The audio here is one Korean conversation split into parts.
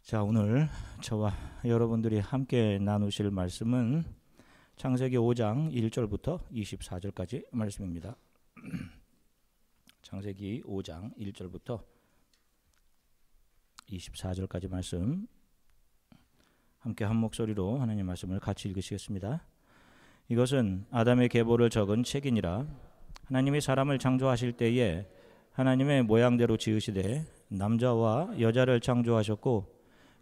자, 오늘 저와 여러분들이 함께 나누실 말씀은 창세기 5장 1절부터 24절까지 말씀입니다. 창세기 5장 1절부터 24절까지 말씀 함께 한 목소리로 하나님 말씀을 같이 읽으시겠습니다. 이것은 아담의 계보를 적은 책이니라. 하나님이 사람을 창조하실 때에 하나님의 모양대로 지으시되 남자와 여자를 창조하셨고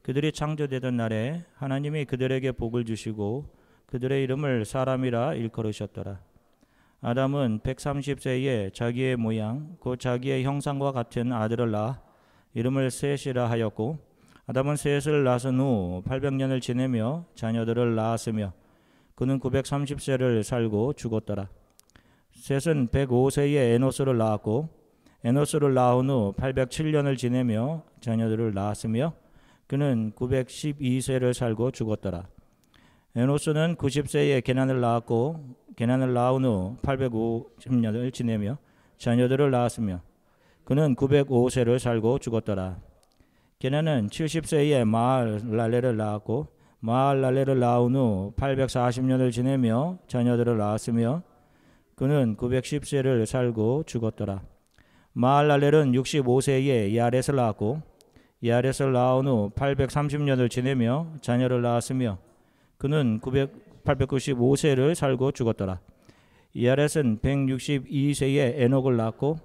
그들이 창조되던 날에 하나님이 그들에게 복을 주시고 그들의 이름을 사람이라 일컬으셨더라. 아담은 130세에 자기의 모양 곧 자기의 형상과 같은 아들을 낳아 이름을 셋이라 하였고 아담은 셋을 낳은 후 800년을 지내며 자녀들을 낳았으며 그는 930세를 살고 죽었더라. 셋은 105세에 에노스를 낳았고 에노스를 낳은 후 807년을 지내며 자녀들을 낳았으며 그는 912세를 살고 죽었더라. 에노스는 90세에 게난을 낳았고 게난을 낳은 후 850년을 지내며 자녀들을 낳았으며 그는 905세를 살고 죽었더라. 게난은 70세에 마할랄레를 낳았고 마할랄레를 낳은 후 840년을 지내며 자녀들을 낳았으며 그는 910세를 살고 죽었더라. 마할랄렐은 65세에 야렛을 낳았고 야렛을 낳은 후 830년을 지내며 자녀를 낳았으며 그는 895세를 살고 죽었더라. 야렛은 162세에 에녹을 낳았고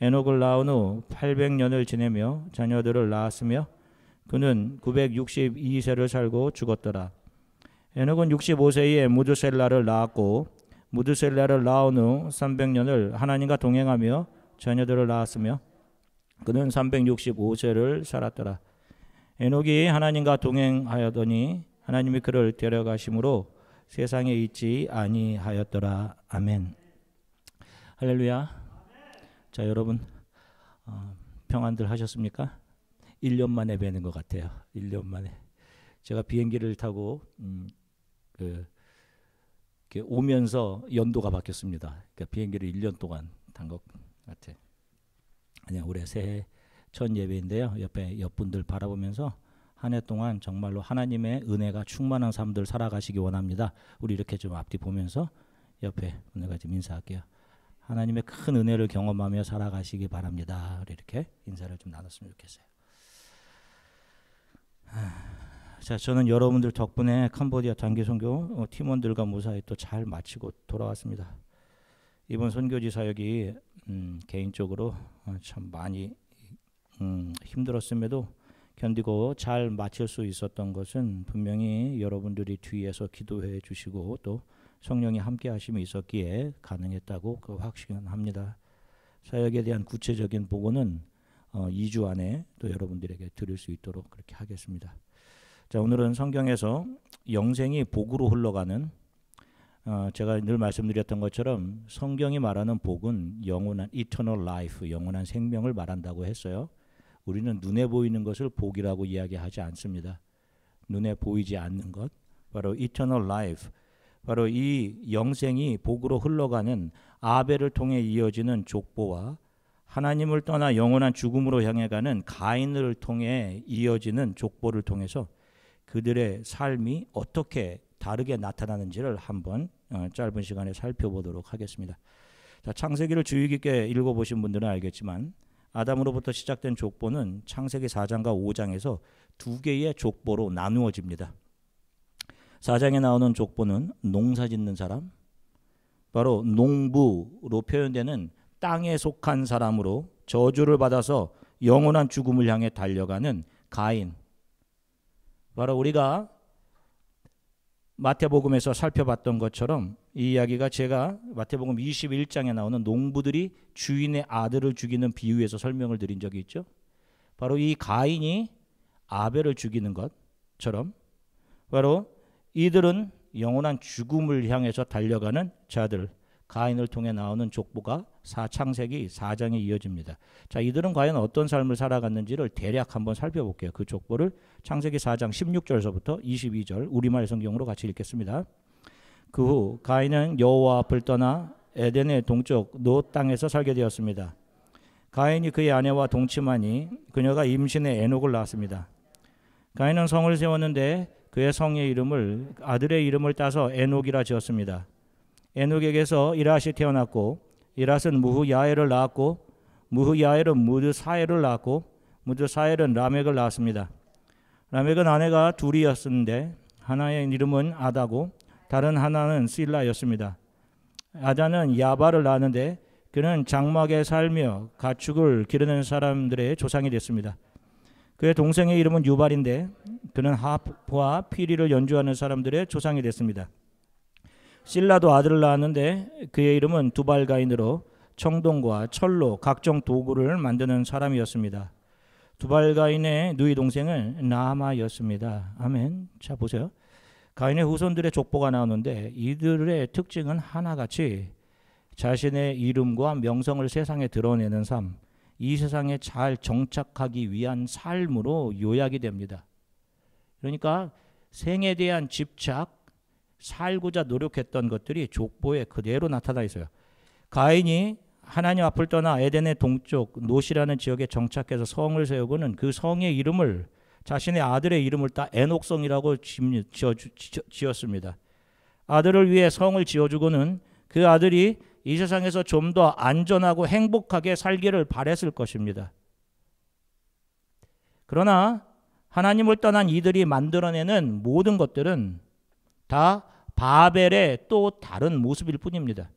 에녹을 낳은 후 800년을 지내며 자녀들을 낳았으며 그는 962세를 살고 죽었더라. 에녹은 65세에 무드셀라를 낳았고 무드셀라를 낳은 후 300년을 하나님과 동행하며 자녀들을 낳았으며 그는 365세를 살았더라. 에녹이 하나님과 동행하여더니 하나님이 그를 데려가심으로 세상에 있지 아니하였더라. 아멘. 할렐루야. 자, 여러분 평안들 하셨습니까? 1년 만에 뵈는 것 같아요. 1년 만에. 제가 비행기를 타고 오면서 연도가 바뀌었습니다. 그러니까 비행기를 1년 동안 탄 것 같아요. 그냥 올해 새해 첫 예배인데요. 옆분들 바라보면서 한 해 동안 정말로 하나님의 은혜가 충만한 삶들 살아가시기 원합니다. 우리 이렇게 좀 앞뒤 보면서 옆에 분들과 좀 인사할게요. 하나님의 큰 은혜를 경험하며 살아가시기 바랍니다. 우리 이렇게 인사를 좀 나눴으면 좋겠어요. 자, 저는 여러분들 덕분에 캄보디아 단기 선교 팀원들과 무사히 또 잘 마치고 돌아왔습니다. 이번 선교지 사역이 개인적으로 참 많이 힘들었음에도 견디고 잘 마칠 수 있었던 것은 분명히 여러분들이 뒤에서 기도해 주시고 또 성령이 함께 하심이 있었기에 가능했다고 확신합니다. 사역에 대한 구체적인 보고는 2주 안에 또 여러분들에게 드릴 수 있도록 그렇게 하겠습니다. 자, 오늘은 성경에서 영생이 복으로 흘러가는 제가 늘 말씀드렸던 것처럼 성경이 말하는 복은 영원한 eternal life, 영원한 생명을 말한다고 했어요. 우리는 눈에 보이는 것을 복이라고 이야기하지 않습니다. 눈에 보이지 않는 것, 바로 eternal life, 바로 이 영생이 복으로 흘러가는 아벨을 통해 이어지는 족보와 하나님을 떠나 영원한 죽음으로 향해 가는 가인을 통해 이어지는 족보를 통해서 그들의 삶이 어떻게 다르게 나타나는지를 한번 짧은 시간에 살펴보도록 하겠습니다. 자, 창세기를 주의 깊게 읽어보신 분들은 알겠지만 아담으로부터 시작된 족보는 창세기 4장과 5장에서 두 개의 족보로 나누어집니다. 4장에 나오는 족보는 농사 짓는 사람, 바로 농부로 표현되는 땅에 속한 사람으로 저주를 받아서 영원한 죽음을 향해 달려가는 가인, 바로 우리가 마태복음에서 살펴봤던 것처럼 이 이야기가 제가 마태복음 21장에 나오는 농부들이 주인의 아들을 죽이는 비유에서 설명을 드린 적이 있죠. 바로 이 가인이 아벨을 죽이는 것처럼 바로 이들은 영원한 죽음을 향해서 달려가는 자들, 가인을 통해 나오는 족보가 창세기 4장에 이어집니다. 자, 이들은 과연 어떤 삶을 살아갔는지를 대략 한번 살펴볼게요. 그 족보를 창세기 4장 16절서부터 22절 우리말 성경으로 같이 읽겠습니다. 그 후 가인은 여호와 앞을 떠나 에덴의 동쪽 노 땅에서 살게 되었습니다. 가인이 그의 아내와 동침하니 그녀가 임신해 에녹을 낳았습니다. 가인은 성을 세웠는데 그의 성의 이름을 아들의 이름을 따서 에녹이라 지었습니다. 에녹에게서 이랏이 태어났고 이랏은 무후야엘을 낳았고 무후야엘은 무드사엘을 낳았고 무드사엘은 라멕을 낳았습니다. 라멕은 아내가 둘이었는데 하나의 이름은 아다고 다른 하나는 실라였습니다. 아다는 야발을 낳았는데 그는 장막에 살며 가축을 기르는 사람들의 조상이 됐습니다. 그의 동생의 이름은 유발인데 그는 하프와 피리를 연주하는 사람들의 조상이 됐습니다. 실라도 아들을 낳았는데 그의 이름은 두발가인으로 청동과 철로 각종 도구를 만드는 사람이었습니다. 두발가인의 누이 동생은 나아마였습니다. 아멘. 자 보세요. 가인의 후손들의 족보가 나오는데 이들의 특징은 하나같이 자신의 이름과 명성을 세상에 드러내는 삶, 이 세상에 잘 정착하기 위한 삶으로 요약이 됩니다. 그러니까 생에 대한 집착, 살고자 노력했던 것들이 족보에 그대로 나타나 있어요. 가인이 하나님 앞을 떠나 에덴의 동쪽 노시라는 지역에 정착해서 성을 세우고는 그 성의 이름을 자신의 아들의 이름을 따 에녹성이라고 지었습니다. 아들을 위해 성을 지어주고는 그 아들이 이 세상에서 좀 더 안전하고 행복하게 살기를 바랬을 것입니다. 그러나 하나님을 떠난 이들이 만들어내는 모든 것들은 다 바벨의 또 다른 모습일 뿐입니다.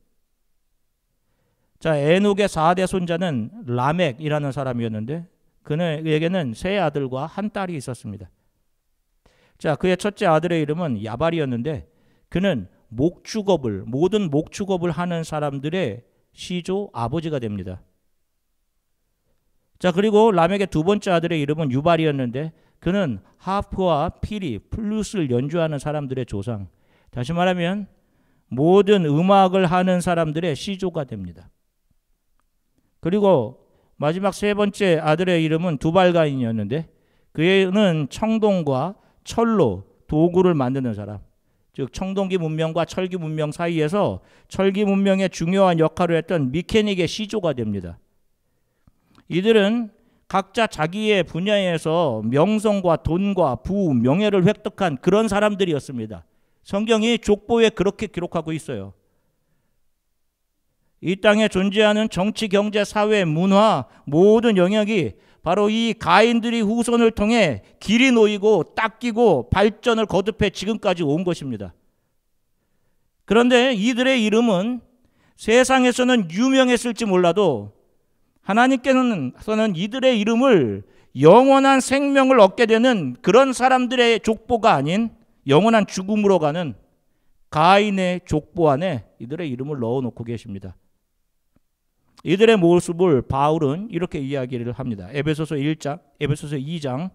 자, 에녹의 4대 손자는 라멕이라는 사람이었는데 그에게는 세 아들과 한 딸이 있었습니다. 자, 그의 첫째 아들의 이름은 야발이었는데 그는 모든 목축업을 하는 사람들의 시조 아버지가 됩니다. 자, 그리고 라멕의 두 번째 아들의 이름은 유발이었는데 그는 하프와 피리, 플룻을 연주하는 사람들의 조상. 다시 말하면 모든 음악을 하는 사람들의 시조가 됩니다. 그리고 마지막 세 번째 아들의 이름은 두발가인이었는데 그는 청동과 철로 도구를 만드는 사람, 즉 청동기 문명과 철기 문명 사이에서 철기 문명의 중요한 역할을 했던 미케닉의 시조가 됩니다. 이들은 각자 자기의 분야에서 명성과 돈과 부, 명예를 획득한 그런 사람들이었습니다. 성경이 족보에 그렇게 기록하고 있어요. 이 땅에 존재하는 정치, 경제, 사회, 문화 모든 영역이 바로 이 가인들이 후손을 통해 길이 놓이고 닦이고 발전을 거듭해 지금까지 온 것입니다. 그런데 이들의 이름은 세상에서는 유명했을지 몰라도 하나님께서는 이들의 이름을 영원한 생명을 얻게 되는 그런 사람들의 족보가 아닌 영원한 죽음으로 가는 가인의 족보 안에 이들의 이름을 넣어놓고 계십니다. 이들의 모습을 바울은 이렇게 이야기를 합니다. 에베소서 2장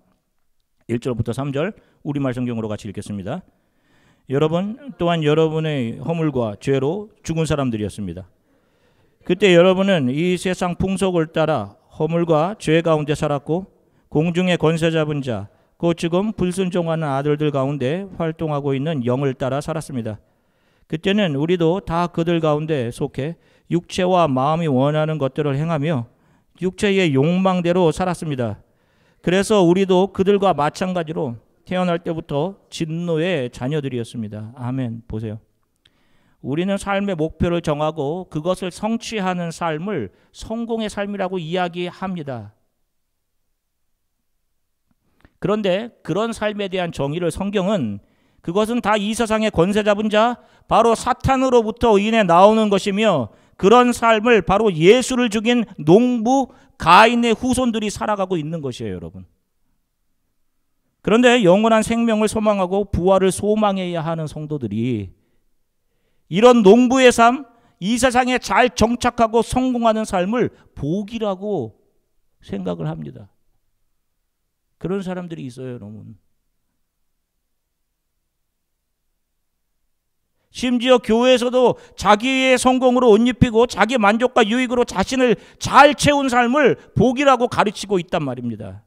1절부터 3절 우리말 성경으로 같이 읽겠습니다. 여러분 또한 여러분의 허물과 죄로 죽은 사람들이었습니다. 그때 여러분은 이 세상 풍속을 따라 허물과 죄 가운데 살았고 공중의 권세 잡은 자, 곧 지금 불순종하는 아들들 가운데 활동하고 있는 영을 따라 살았습니다. 그때는 우리도 다 그들 가운데 속해 육체와 마음이 원하는 것들을 행하며 육체의 욕망대로 살았습니다. 그래서 우리도 그들과 마찬가지로 태어날 때부터 진노의 자녀들이었습니다. 아멘. 보세요. 우리는 삶의 목표를 정하고 그것을 성취하는 삶을 성공의 삶이라고 이야기합니다. 그런데 그런 삶에 대한 정의를 성경은 그것은 다 이 세상의 권세 잡은 자, 바로 사탄으로부터 인해 나오는 것이며 그런 삶을 바로 예수를 죽인 농부 가인의 후손들이 살아가고 있는 것이에요, 여러분. 그런데 영원한 생명을 소망하고 부활을 소망해야 하는 성도들이 이런 농부의 삶, 이 세상에 잘 정착하고 성공하는 삶을 복이라고 생각을 합니다. 그런 사람들이 있어요, 여러분. 심지어 교회에서도 자기의 성공으로 옷 입히고 자기 만족과 유익으로 자신을 잘 채운 삶을 복이라고 가르치고 있단 말입니다.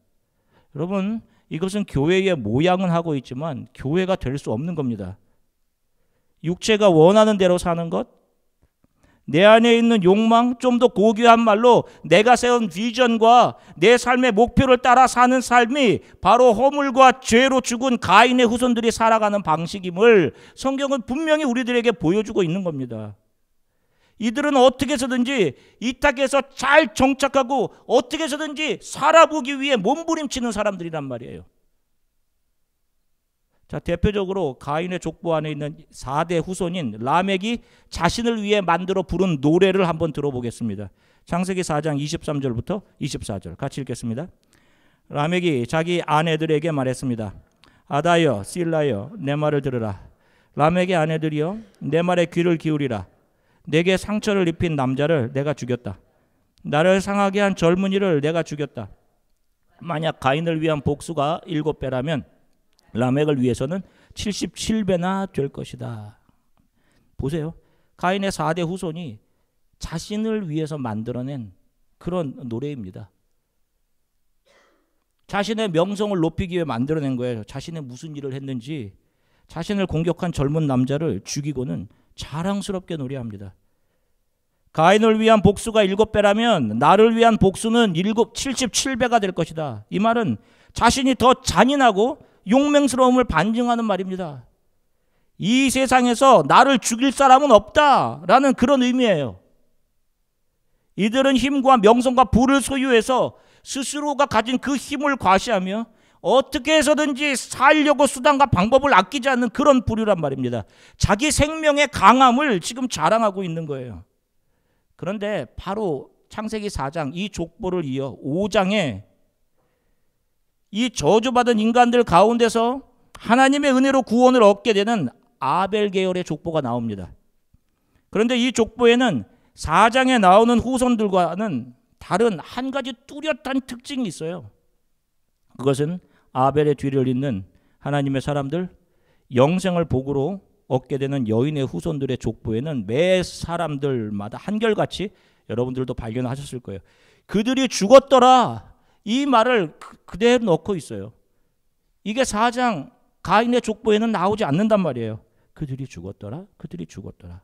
여러분, 이것은 교회의 모양은 하고 있지만 교회가 될 수 없는 겁니다. 육체가 원하는 대로 사는 것, 내 안에 있는 욕망, 좀 더 고귀한 말로 내가 세운 비전과 내 삶의 목표를 따라 사는 삶이 바로 허물과 죄로 죽은 가인의 후손들이 살아가는 방식임을 성경은 분명히 우리들에게 보여주고 있는 겁니다. 이들은 어떻게 해서든지 이 땅에서 잘 정착하고 어떻게 해서든지 살아보기 위해 몸부림치는 사람들이란 말이에요. 자, 대표적으로 가인의 족보 안에 있는 4대 후손인 라멕이 자신을 위해 만들어 부른 노래를 한번 들어보겠습니다. 창세기 4장 23절부터 24절 같이 읽겠습니다. 라멕이 자기 아내들에게 말했습니다. 아다여, 실라여, 내 말을 들으라. 라멕의 아내들이여, 내 말에 귀를 기울이라. 내게 상처를 입힌 남자를 내가 죽였다. 나를 상하게 한 젊은이를 내가 죽였다. 만약 가인을 위한 복수가 7배라면 라멕을 위해서는 77배나 될 것이다. 보세요. 가인의 4대 후손이 자신을 위해서 만들어낸 그런 노래입니다. 자신의 명성을 높이기 위해 만들어낸 거예요. 자신의 무슨 일을 했는지 자신을 공격한 젊은 남자를 죽이고는 자랑스럽게 노래합니다. 가인을 위한 복수가 7배라면 나를 위한 복수는 77배가 될 것이다. 이 말은 자신이 더 잔인하고 용맹스러움을 반증하는 말입니다. 이 세상에서 나를 죽일 사람은 없다라는 그런 의미예요. 이들은 힘과 명성과 부를 소유해서 스스로가 가진 그 힘을 과시하며 어떻게 해서든지 살려고 수단과 방법을 아끼지 않는 그런 부류란 말입니다. 자기 생명의 강함을 지금 자랑하고 있는 거예요. 그런데 바로 창세기 4장 이 족보를 이어 5장에 이 저주받은 인간들 가운데서 하나님의 은혜로 구원을 얻게 되는 아벨 계열의 족보가 나옵니다. 그런데 이 족보에는 4장에 나오는 후손들과는 다른 한 가지 뚜렷한 특징이 있어요. 그것은 아벨의 뒤를 잇는 하나님의 사람들, 영생을 복으로 얻게 되는 여인의 후손들의 족보에는 매 사람들마다 한결같이 여러분들도 발견하셨을 거예요. 그들이 죽었더라. 이 말을 그대로 넣고 있어요. 이게 4장 가인의 족보에는 나오지 않는단 말이에요. 그들이 죽었더라. 그들이 죽었더라.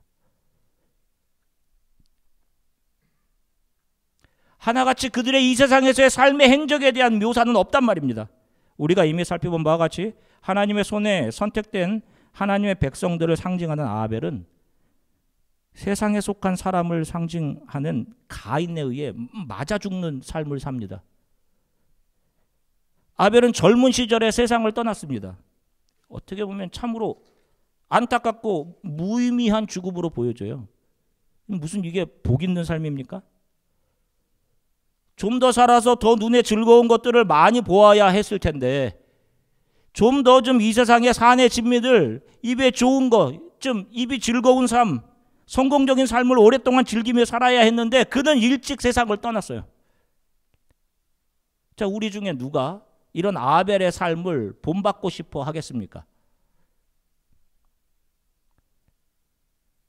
하나같이 그들의 이 세상에서의 삶의 행적에 대한 묘사는 없단 말입니다. 우리가 이미 살펴본 바와 같이 하나님의 손에 선택된 하나님의 백성들을 상징하는 아벨은 세상에 속한 사람을 상징하는 가인에 의해 맞아 죽는 삶을 삽니다. 아벨은 젊은 시절에 세상을 떠났습니다. 어떻게 보면 참으로 안타깝고 무의미한 죽음으로 보여져요. 무슨 이게 복 있는 삶입니까? 좀 더 살아서 더 눈에 즐거운 것들을 많이 보아야 했을 텐데 좀 더 이 세상의 사내 진미들 입에 좋은 거, 좀 입이 즐거운 삶, 성공적인 삶을 오랫동안 즐기며 살아야 했는데 그는 일찍 세상을 떠났어요. 자, 우리 중에 누가 이런 아벨의 삶을 본받고 싶어 하겠습니까?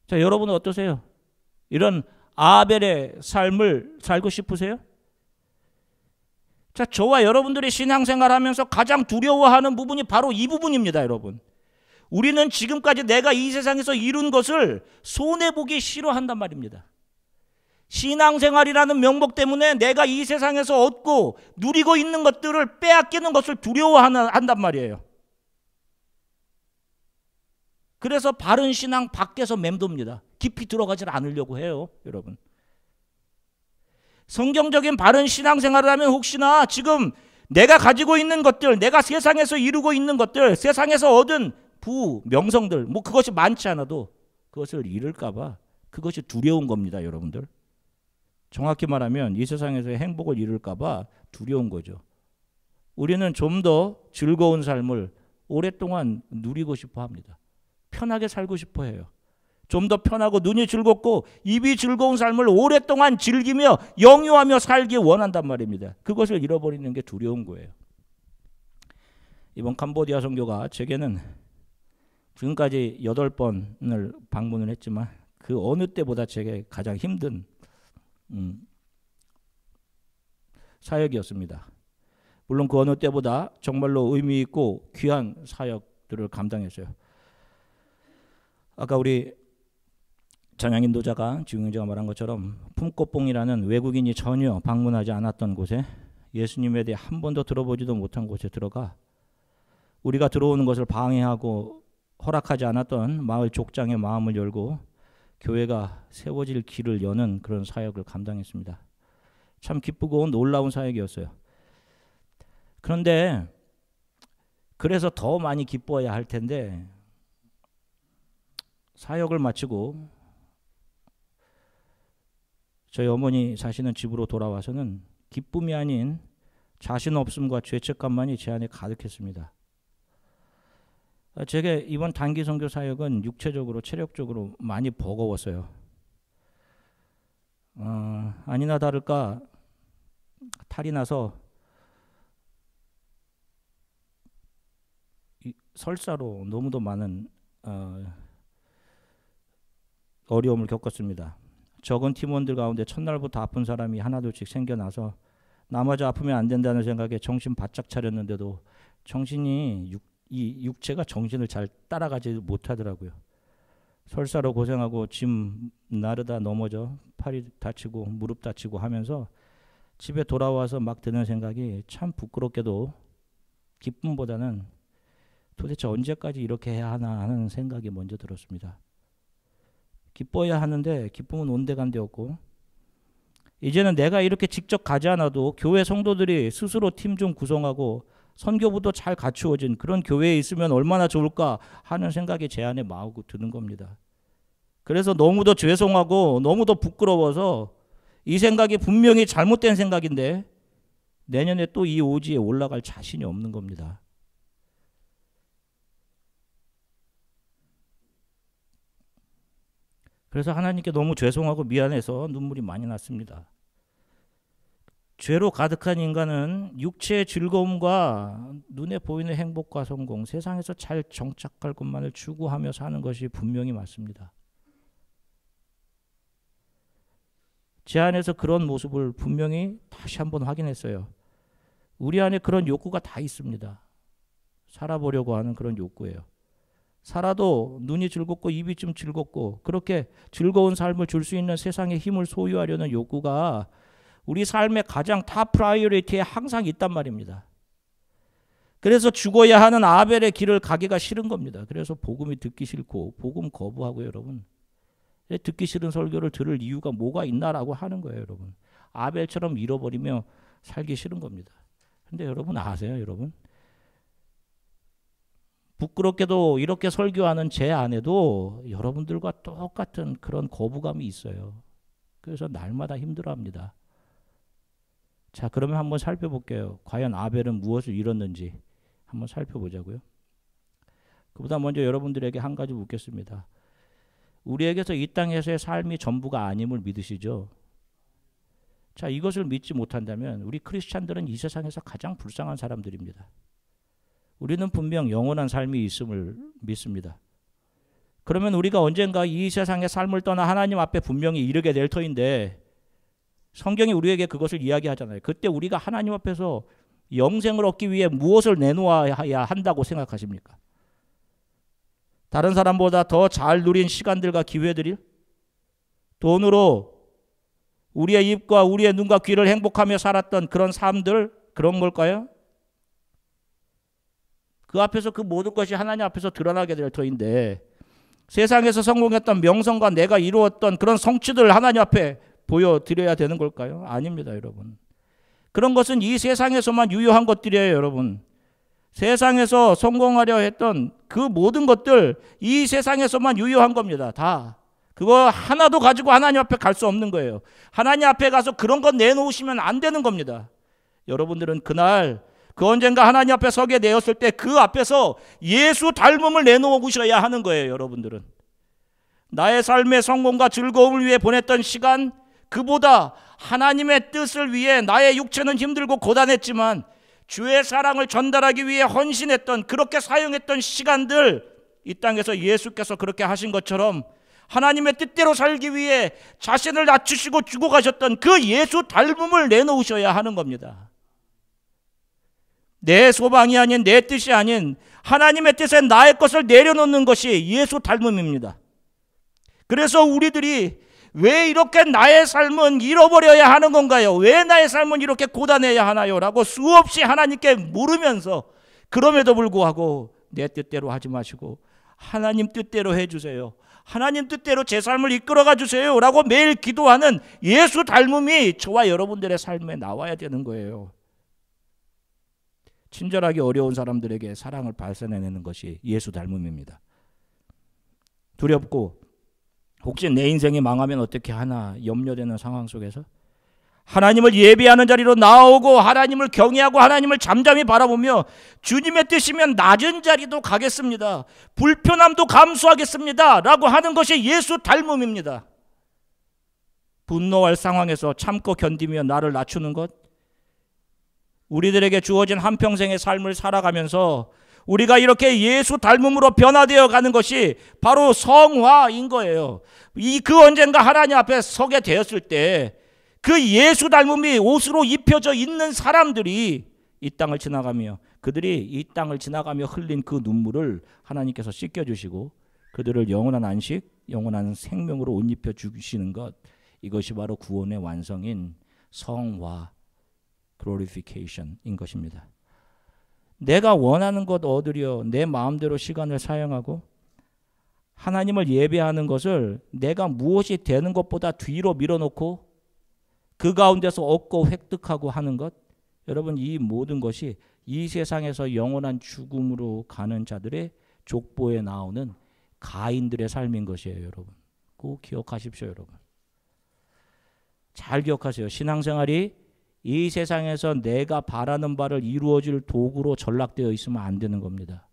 자, 여러분은 어떠세요? 이런 아벨의 삶을 살고 싶으세요? 자, 저와 여러분들이 신앙생활하면서 가장 두려워하는 부분이 바로 이 부분입니다, 여러분. 우리는 지금까지 내가 이 세상에서 이룬 것을 손해보기 싫어한단 말입니다. 신앙생활이라는 명목 때문에 내가 이 세상에서 얻고 누리고 있는 것들을 빼앗기는 것을 두려워한단 말이에요. 그래서 바른 신앙 밖에서 맴돕니다. 깊이 들어가지 않으려고 해요, 여러분. 성경적인 바른 신앙생활을 하면 혹시나 지금 내가 가지고 있는 것들, 내가 세상에서 이루고 있는 것들, 세상에서 얻은 부, 명성들, 뭐 그것이 많지 않아도 그것을 잃을까 봐 그것이 두려운 겁니다, 여러분들. 정확히 말하면 이 세상에서의 행복을 잃을까 봐 두려운 거죠. 우리는 좀 더 즐거운 삶을 오랫동안 누리고 싶어 합니다. 편하게 살고 싶어 해요. 좀 더 편하고 눈이 즐겁고 입이 즐거운 삶을 오랫동안 즐기며 영유하며 살기 원한단 말입니다. 그것을 잃어버리는 게 두려운 거예요. 이번 캄보디아 선교가 제게는 지금까지 8번을 방문을 했지만 그 어느 때보다 제게 가장 힘든 사역이었습니다. 물론 그 어느 때보다 정말로 의미 있고 귀한 사역들을 감당했어요. 아까 우리 전향 인도자가 지웅자가 말한 것처럼 품꽃봉이라는 외국인이 전혀 방문하지 않았던 곳에 예수님에 대해 한 번도 들어보지도 못한 곳에 들어가 우리가 들어오는 것을 방해하고 허락하지 않았던 마을 족장의 마음을 열고 교회가 세워질 길을 여는 그런 사역을 감당했습니다. 참 기쁘고 놀라운 사역이었어요. 그런데 그래서 더 많이 기뻐해야 할 텐데 사역을 마치고 저희 어머니 사시는 집으로 돌아와서는 기쁨이 아닌 자신 없음과 죄책감만이 제 안에 가득했습니다. 제게 이번 단기 선교 사역은 육체적으로 체력적으로 많이 버거웠어요. 아니나 다를까 탈이 나서 설사로 너무도 많은 어려움을 겪었습니다. 적은 팀원들 가운데 첫날부터 아픈 사람이 하나둘씩 생겨나서 나마저 아프면 안 된다는 생각에 정신 바짝 차렸는데도 이 육체가 정신을 잘 따라가지 못하더라고요. 설사로 고생하고 짐 나르다 넘어져 팔이 다치고 무릎 다치고 하면서 집에 돌아와서 막 드는 생각이 참 부끄럽게도 기쁨보다는 도대체 언제까지 이렇게 해야 하나 하는 생각이 먼저 들었습니다. 기뻐야 하는데 기쁨은 온데간데 없고 이제는 내가 이렇게 직접 가지 않아도 교회 성도들이 스스로 팀 좀 구성하고 선교부도 잘 갖추어진 그런 교회에 있으면 얼마나 좋을까 하는 생각이 제 안에 마구 드는 겁니다. 그래서 너무도 죄송하고 너무도 부끄러워서 이 생각이 분명히 잘못된 생각인데 내년에 또 이 오지에 올라갈 자신이 없는 겁니다. 그래서 하나님께 너무 죄송하고 미안해서 눈물이 많이 났습니다. 죄로 가득한 인간은 육체의 즐거움과 눈에 보이는 행복과 성공, 세상에서 잘 정착할 것만을 추구하며 사는 것이 분명히 맞습니다. 제 안에서 그런 모습을 분명히 다시 한번 확인했어요. 우리 안에 그런 욕구가 다 있습니다. 살아보려고 하는 그런 욕구예요. 살아도 눈이 즐겁고 입이 좀 즐겁고 그렇게 즐거운 삶을 줄 수 있는 세상의 힘을 소유하려는 욕구가 우리 삶의 가장 탑 프라이어리티에 항상 있단 말입니다. 그래서 죽어야 하는 아벨의 길을 가기가 싫은 겁니다. 그래서 복음이 듣기 싫고 복음 거부하고요, 여러분. 듣기 싫은 설교를 들을 이유가 뭐가 있나라고 하는 거예요, 여러분. 아벨처럼 잃어버리며 살기 싫은 겁니다. 근데 여러분 아세요, 여러분? 부끄럽게도 이렇게 설교하는 제 안에도 여러분들과 똑같은 그런 거부감이 있어요. 그래서 날마다 힘들어합니다. 자, 그러면 한번 살펴볼게요. 과연 아벨은 무엇을 잃었는지 한번 살펴보자고요. 그보다 먼저 여러분들에게 한 가지 묻겠습니다. 우리에게서 이 땅에서의 삶이 전부가 아님을 믿으시죠? 자, 이것을 믿지 못한다면 우리 크리스찬들은 이 세상에서 가장 불쌍한 사람들입니다. 우리는 분명 영원한 삶이 있음을 믿습니다. 그러면 우리가 언젠가 이 세상의 삶을 떠나 하나님 앞에 분명히 이르게 될 터인데 성경이 우리에게 그것을 이야기하잖아요. 그때 우리가 하나님 앞에서 영생을 얻기 위해 무엇을 내놓아야 한다고 생각하십니까? 다른 사람보다 더 잘 누린 시간들과 기회들이 돈으로 우리의 입과 우리의 눈과 귀를 행복하며 살았던 그런 삶들, 그런 걸까요? 그 앞에서 그 모든 것이 하나님 앞에서 드러나게 될 터인데 세상에서 성공했던 명성과 내가 이루었던 그런 성취들을 하나님 앞에 보여드려야 되는 걸까요? 아닙니다, 여러분. 그런 것은 이 세상에서만 유효한 것들이에요, 여러분. 세상에서 성공하려 했던 그 모든 것들 이 세상에서만 유효한 겁니다. 다. 그거 하나도 가지고 하나님 앞에 갈 수 없는 거예요. 하나님 앞에 가서 그런 것 내놓으시면 안 되는 겁니다. 여러분들은 그날 그 언젠가 하나님 앞에 서게 되었을 때 그 앞에서 예수 닮음을 내놓으셔야 하는 거예요, 여러분들은. 나의 삶의 성공과 즐거움을 위해 보냈던 시간, 그보다 하나님의 뜻을 위해 나의 육체는 힘들고 고단했지만 주의 사랑을 전달하기 위해 헌신했던, 그렇게 사용했던 시간들, 이 땅에서 예수께서 그렇게 하신 것처럼 하나님의 뜻대로 살기 위해 자신을 낮추시고 주고 가셨던 그 예수 닮음을 내놓으셔야 하는 겁니다. 내 소망이 아닌, 내 뜻이 아닌 하나님의 뜻에 나의 것을 내려놓는 것이 예수 닮음입니다. 그래서 우리들이 왜 이렇게 나의 삶은 잃어버려야 하는 건가요? 왜 나의 삶은 이렇게 고단해야 하나요? 라고 수없이 하나님께 물으면서, 그럼에도 불구하고 내 뜻대로 하지 마시고 하나님 뜻대로 해주세요, 하나님 뜻대로 제 삶을 이끌어가 주세요 라고 매일 기도하는 예수 닮음이 저와 여러분들의 삶에 나와야 되는 거예요. 친절하게 어려운 사람들에게 사랑을 발산해내는 것이 예수 닮음입니다. 두렵고 혹시 내 인생이 망하면 어떻게 하나 염려되는 상황 속에서 하나님을 예배하는 자리로 나오고 하나님을 경외하고 하나님을 잠잠히 바라보며 주님의 뜻이면 낮은 자리도 가겠습니다, 불편함도 감수하겠습니다 라고 하는 것이 예수 닮음입니다. 분노할 상황에서 참고 견디며 나를 낮추는 것, 우리들에게 주어진 한평생의 삶을 살아가면서 우리가 이렇게 예수 닮음으로 변화되어 가는 것이 바로 성화인 거예요. 그 언젠가 하나님 앞에 서게 되었을 때 그 예수 닮음이 옷으로 입혀져 있는 사람들이 이 땅을 지나가며, 그들이 이 땅을 지나가며 흘린 그 눈물을 하나님께서 씻겨주시고 그들을 영원한 안식, 영원한 생명으로 옷 입혀 주시는 것, 이것이 바로 구원의 완성인 성화, glorification인 것입니다. 내가 원하는 것 얻으려 내 마음대로 시간을 사용하고 하나님을 예배하는 것을 내가 무엇이 되는 것보다 뒤로 밀어놓고 그 가운데서 얻고 획득하고 하는 것, 여러분, 이 모든 것이 이 세상에서 영원한 죽음으로 가는 자들의 족보에 나오는 가인들의 삶인 것이에요. 여러분, 꼭 기억하십시오. 여러분, 잘 기억하세요. 신앙생활이 이 세상에서 내가 바라는 바를 이루어질 도구로 전락되어 있으면 안 되는 겁니다.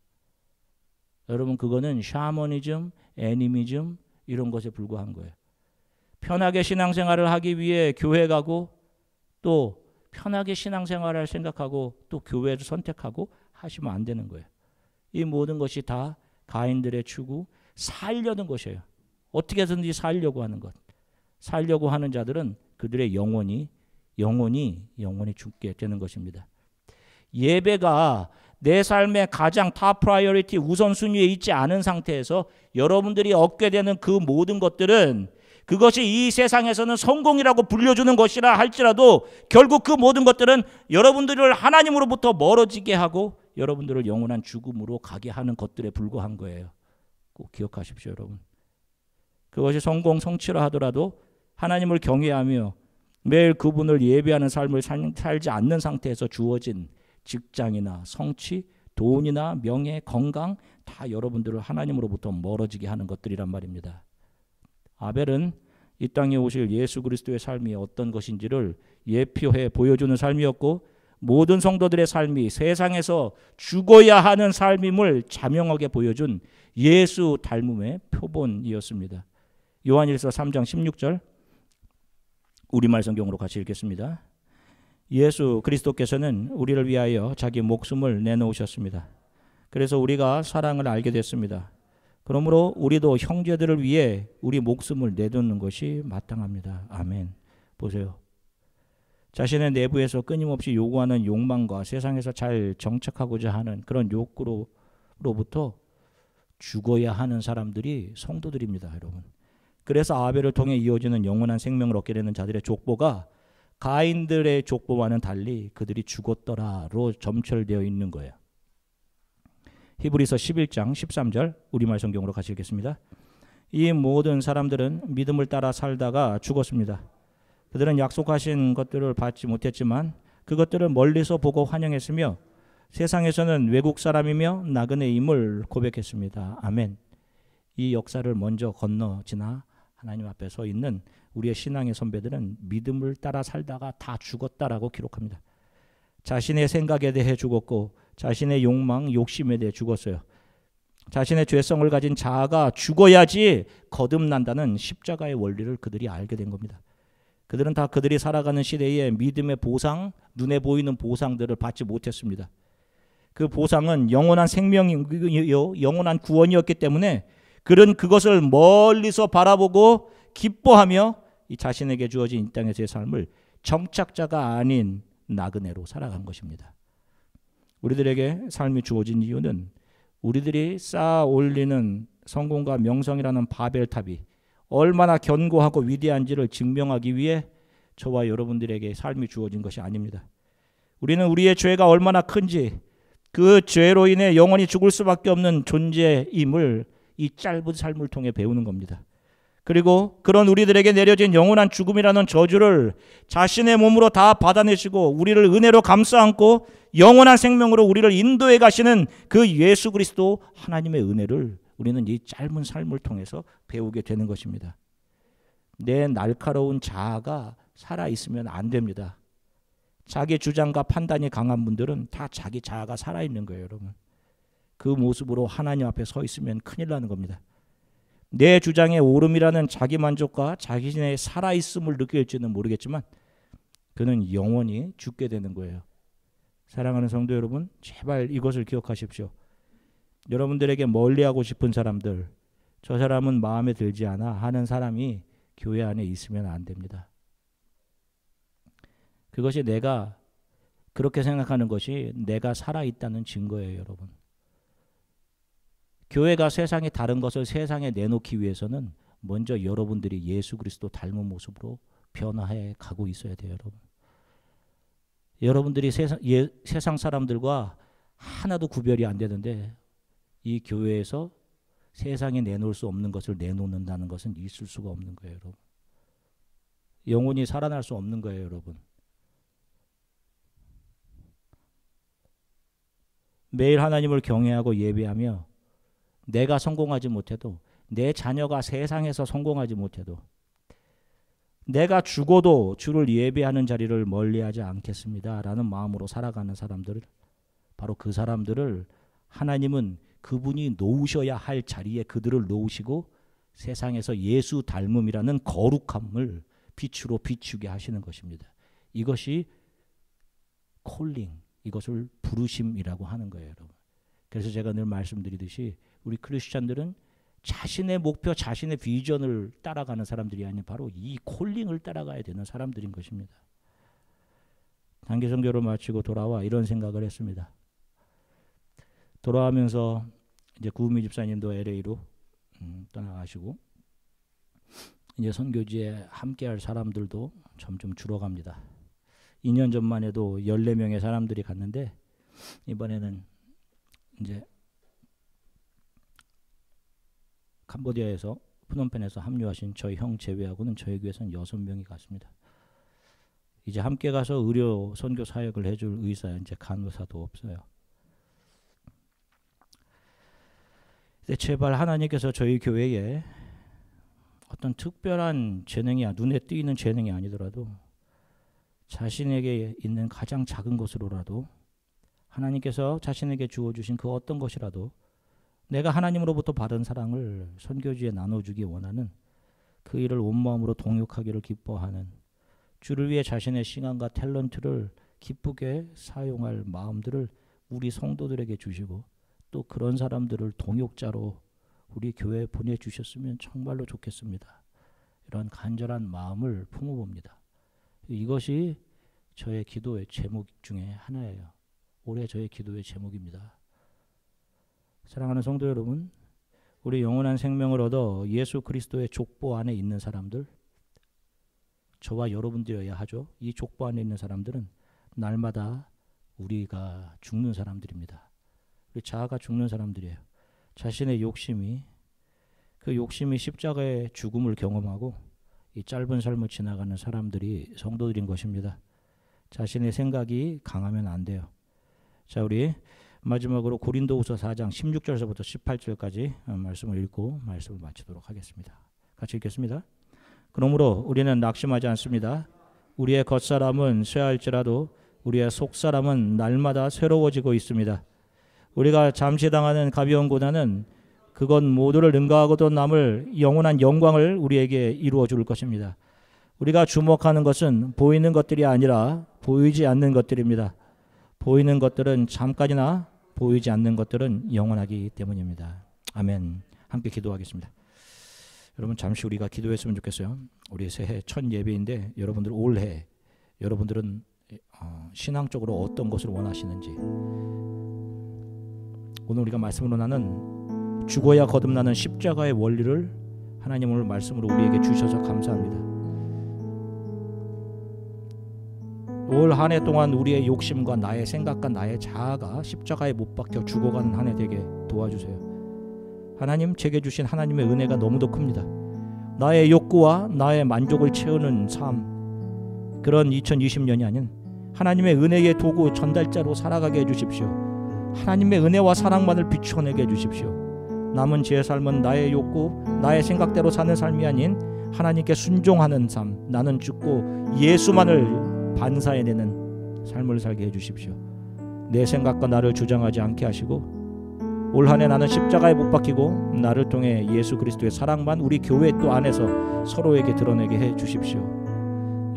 여러분, 그거는 샤머니즘, 애니미즘 이런 것에 불과한 거예요. 편하게 신앙생활을 하기 위해 교회 가고 또 편하게 신앙생활을 생각하고 또 교회를 선택하고 하시면 안 되는 거예요. 이 모든 것이 다 가인들의 추구, 살려는 것이에요. 어떻게든지 살려고 하는 것. 살려고 하는 자들은 그들의 영혼이 죽게 되는 것입니다. 예배가 내 삶의 가장 탑 프라이어리티 우선순위에 있지 않은 상태에서 여러분들이 얻게 되는 그 모든 것들은, 그것이 이 세상에서는 성공이라고 불려주는 것이라 할지라도 결국 그 모든 것들은 여러분들을 하나님으로부터 멀어지게 하고 여러분들을 영원한 죽음으로 가게 하는 것들에 불과한 거예요. 꼭 기억하십시오. 여러분, 그것이 성공, 성취라 하더라도 하나님을 경외하며 매일 그분을 예배하는 삶을 살지 않는 상태에서 주어진 직장이나 성취, 돈이나 명예, 건강, 다 여러분들을 하나님으로부터 멀어지게 하는 것들이란 말입니다. 아벨은 이 땅에 오실 예수 그리스도의 삶이 어떤 것인지를 예표해 보여주는 삶이었고, 모든 성도들의 삶이 세상에서 죽어야 하는 삶임을 자명하게 보여준 예수 닮음의 표본이었습니다. 요한일서 3장 16절 우리말 성경으로 같이 읽겠습니다. 예수 그리스도께서는 우리를 위하여 자기 목숨을 내놓으셨습니다. 그래서 우리가 사랑을 알게 됐습니다. 그러므로 우리도 형제들을 위해 우리 목숨을 내놓는 것이 마땅합니다. 아멘. 보세요. 자신의 내부에서 끊임없이 요구하는 욕망과 세상에서 잘 정착하고자 하는 그런 욕구로부터 죽어야 하는 사람들이 성도들입니다. 여러분. 그래서 아벨을 통해 이어지는 영원한 생명을 얻게 되는 자들의 족보가 가인들의 족보와는 달리 그들이 죽었더라로 점철되어 있는 거예요. 히브리서 11장 13절 우리말 성경으로 같이 읽겠습니다. 이 모든 사람들은 믿음을 따라 살다가 죽었습니다. 그들은 약속하신 것들을 받지 못했지만 그것들을 멀리서 보고 환영했으며 세상에서는 외국 사람이며 나그네임을 고백했습니다. 아멘. 이 역사를 먼저 건너 지나 하나님 앞에 서 있는 우리의 신앙의 선배들은 믿음을 따라 살다가 다 죽었다라고 기록합니다. 자신의 생각에 대해 죽었고 자신의 욕망, 욕심에 대해 죽었어요. 자신의 죄성을 가진 자아가 죽어야지 거듭난다는 십자가의 원리를 그들이 알게 된 겁니다. 그들은 다 그들이 살아가는 시대에 믿음의 보상, 눈에 보이는 보상들을 받지 못했습니다. 그 보상은 영원한 생명이요, 영원한 구원이었기 때문에 그들은 그것을 멀리서 바라보고 기뻐하며 이 자신에게 주어진 이 땅에서의 삶을 정착자가 아닌 나그네로 살아간 것입니다. 우리들에게 삶이 주어진 이유는 우리들이 쌓아 올리는 성공과 명성이라는 바벨탑이 얼마나 견고하고 위대한지를 증명하기 위해 저와 여러분들에게 삶이 주어진 것이 아닙니다. 우리는 우리의 죄가 얼마나 큰지, 그 죄로 인해 영원히 죽을 수밖에 없는 존재임을 이 짧은 삶을 통해 배우는 겁니다. 그리고 그런 우리들에게 내려진 영원한 죽음이라는 저주를 자신의 몸으로 다 받아내시고 우리를 은혜로 감싸 안고 영원한 생명으로 우리를 인도해 가시는 그 예수 그리스도 하나님의 은혜를 우리는 이 짧은 삶을 통해서 배우게 되는 것입니다. 내 날카로운 자아가 살아있으면 안 됩니다. 자기 주장과 판단이 강한 분들은 다 자기 자아가 살아있는 거예요, 여러분. 그 모습으로 하나님 앞에 서 있으면 큰일 나는 겁니다. 내 주장의 옳음이라는 자기 만족과 자신의 살아있음을 느낄지는 모르겠지만 그는 영원히 죽게 되는 거예요. 사랑하는 성도 여러분, 제발 이것을 기억하십시오. 여러분들에게 멀리하고 싶은 사람들, 저 사람은 마음에 들지 않아 하는 사람이 교회 안에 있으면 안 됩니다. 그것이 내가 그렇게 생각하는 것이 내가 살아있다는 증거예요, 여러분. 교회가 세상에 다른 것을 세상에 내놓기 위해서는 먼저 여러분들이 예수 그리스도 닮은 모습으로 변화해 가고 있어야 돼요, 여러분. 여러분들이 세상 사람들과 하나도 구별이 안 되는데 이 교회에서 세상에 내놓을 수 없는 것을 내놓는다는 것은 있을 수가 없는 거예요, 여러분. 영혼이 살아날 수 없는 거예요, 여러분. 매일 하나님을 경외하고 예배하며 내가 성공하지 못해도, 내 자녀가 세상에서 성공하지 못해도 내가 죽어도 주를 예배하는 자리를 멀리하지 않겠습니다 라는 마음으로 살아가는 사람들, 바로 그 사람들을 하나님은 그분이 놓으셔야 할 자리에 그들을 놓으시고 세상에서 예수 닮음이라는 거룩함을 빛으로 비추게 하시는 것입니다. 이것이 콜링, 이것을 부르심이라고 하는 거예요, 여러분. 그래서 제가 늘 말씀드리듯이 우리 크리스찬들은 자신의 목표, 자신의 비전을 따라가는 사람들이 아닌 바로 이 콜링을 따라가야 되는 사람들인 것입니다. 단기 선교를 마치고 돌아와 이런 생각을 했습니다. 돌아가면서 이제 구은미 집사님도 LA로 떠나가시고 이제 선교지에 함께할 사람들도 점점 줄어갑니다. 2년 전만 해도 14명의 사람들이 갔는데 이번에는 이제 캄보디아에서 프놈펜에서 합류하신 저희 형 제외하고는 저희 교회에서는 6명이 갔습니다. 이제 함께 가서 의료 선교 사역을 해줄 의사, 이제 간호사도 없어요. 근데 제발 하나님께서 저희 교회에 어떤 특별한 재능이, 눈에 띄는 재능이 아니더라도 자신에게 있는 가장 작은 것으로라도 하나님께서 자신에게 주어주신 그 어떤 것이라도 내가 하나님으로부터 받은 사랑을 선교지에 나눠주기 원하는, 그 일을 온 마음으로 동역하기를 기뻐하는, 주를 위해 자신의 시간과 탤런트를 기쁘게 사용할 마음들을 우리 성도들에게 주시고 또 그런 사람들을 동역자로 우리 교회에 보내주셨으면 정말로 좋겠습니다. 이런 간절한 마음을 품어봅니다. 이것이 저의 기도의 제목 중에 하나예요. 올해 저의 기도의 제목입니다. 사랑하는 성도 여러분, 우리 영원한 생명을 얻어 예수 그리스도의 족보 안에 있는 사람들, 저와 여러분들이어야 하죠. 이 족보 안에 있는 사람들은 날마다 우리가 죽는 사람들입니다. 우리 자아가 죽는 사람들이에요. 자신의 욕심이, 그 욕심이 십자가의 죽음을 경험하고 이 짧은 삶을 지나가는 사람들이 성도들인 것입니다. 자신의 생각이 강하면 안 돼요. 자, 우리 마지막으로 고린도후서 4장 16절에서부터 18절까지 말씀을 읽고 말씀을 마치도록 하겠습니다. 같이 읽겠습니다. 그러므로 우리는 낙심하지 않습니다. 우리의 겉사람은 쇠할지라도 우리의 속사람은 날마다 새로워지고 있습니다. 우리가 잠시 당하는 가벼운 고난은 그것 모두를 능가하고도 남을 영원한 영광을 우리에게 이루어 줄 것입니다. 우리가 주목하는 것은 보이는 것들이 아니라 보이지 않는 것들입니다. 보이는 것들은 잠깐이나 보이지 않는 것들은 영원하기 때문입니다. 아멘. 함께 기도하겠습니다. 여러분 잠시 우리가 기도했으면 좋겠어요. 우리 새해 첫 예배인데 여러분들 올해 여러분들은 신앙적으로 어떤 것을 원하시는지, 오늘 우리가 말씀으로 나는 죽어야 거듭나는 십자가의 원리를 하나님 오늘 말씀으로 우리에게 주셔서 감사합니다. 올 한 해 동안 우리의 욕심과 나의 생각과 나의 자아가 십자가에 못 박혀 죽어가는 한 해 되게 도와주세요. 하나님, 제게 주신 하나님의 은혜가 너무도 큽니다. 나의 욕구와 나의 만족을 채우는 삶, 그런 2020년이 아닌 하나님의 은혜의 도구 전달자로 살아가게 해주십시오. 하나님의 은혜와 사랑만을 비추어내게 해주십시오. 남은 제 삶은 나의 욕구, 나의 생각대로 사는 삶이 아닌 하나님께 순종하는 삶, 나는 죽고 예수만을 반사해내는 삶을 살게 해주십시오. 내 생각과 나를 주장하지 않게 하시고 올 한 해 나는 십자가에 못 박히고 나를 통해 예수 그리스도의 사랑만 우리 교회 또 안에서 서로에게 드러내게 해주십시오.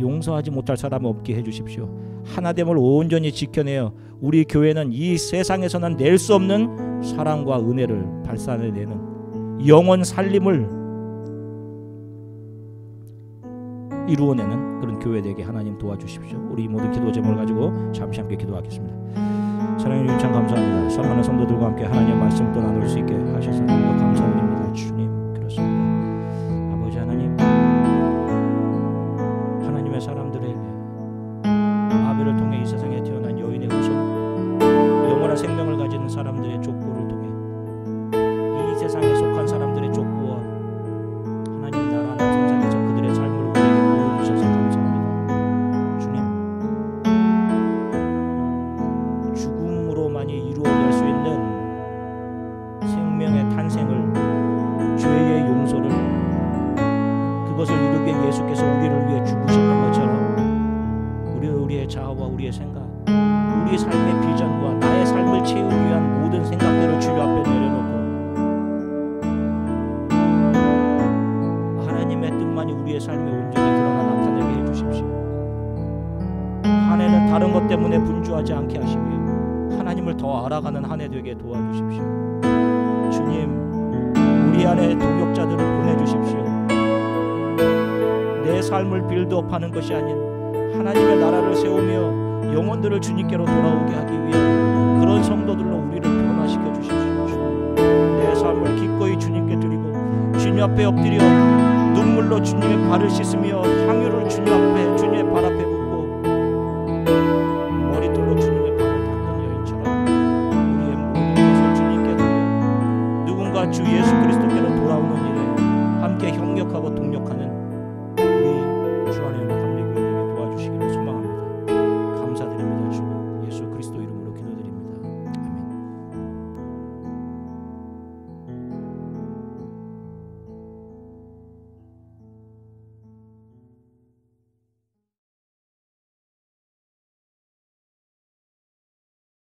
용서하지 못할 사람은 없게 해주십시오. 하나됨을 온전히 지켜내어 우리 교회는 이 세상에서는 낼 수 없는 사랑과 은혜를 발산해내는 영원 살림을 이루어내는 그런 교회 되게 하나님 도와주십시오. 우리 모든 기도 제목을 가지고 잠시 함께 기도하겠습니다. 사랑의 주님 참 감사합니다. 사랑하는 성도들과 함께 하나님의 말씀 또 나눌 수 있게 하셔서 너무 감사드립니다. 주님, 그렇습니다. 아버지 하나님, 하나님의 사람들에게 아벨을 통해 이 세상에 태어난 여인의 후손, 영원한 생명을 가진 사람들의 족보를 통해 이 세상에 속한 사람들의 족보와 하나님 나라는 세상에서 그들의 삶을 우리에게 보여주셔서 감사합니다. 주님, 죽음으로만이 이루어낼 수 있는 생명의 탄생을, 죄의 용서를, 그것을 이루기 위해 예수께서 우리를 위해 죽으셨던 것처럼 우리의 자아와 우리의 생각, 우리 삶의 비전과 나의 삶을 채우기 위한 모든 생각들을 주님 앞에 내려놓고 하나님의 뜻만이 우리의 삶에 온전히 드러나 나타내게 해주십시오. 한 해는 다른 것 때문에 분주하지 않게 하시며 하나님을 더 알아가는 한 해 되게 도와주십시오. 주님, 우리 안에 동역자들을 보내주십시오. 내 삶을 빌드업하는 것이 아닌 하나님의 나라를 세우며 영혼들을 주님께로 돌아오게 하기 위한 그런 성도들로 우리를 변화시켜 주십시오. 내 삶을 기꺼이 주님께 드리고 주님 앞에 엎드려 눈물로 주님의 발을 씻으며 향유를 주님 앞에, 주님의 발 앞에 붓고 머리털로 주님의 발을 닦은 여인처럼 우리의 모든 것을 주님께 드려 누군가 주 예수 그리스도께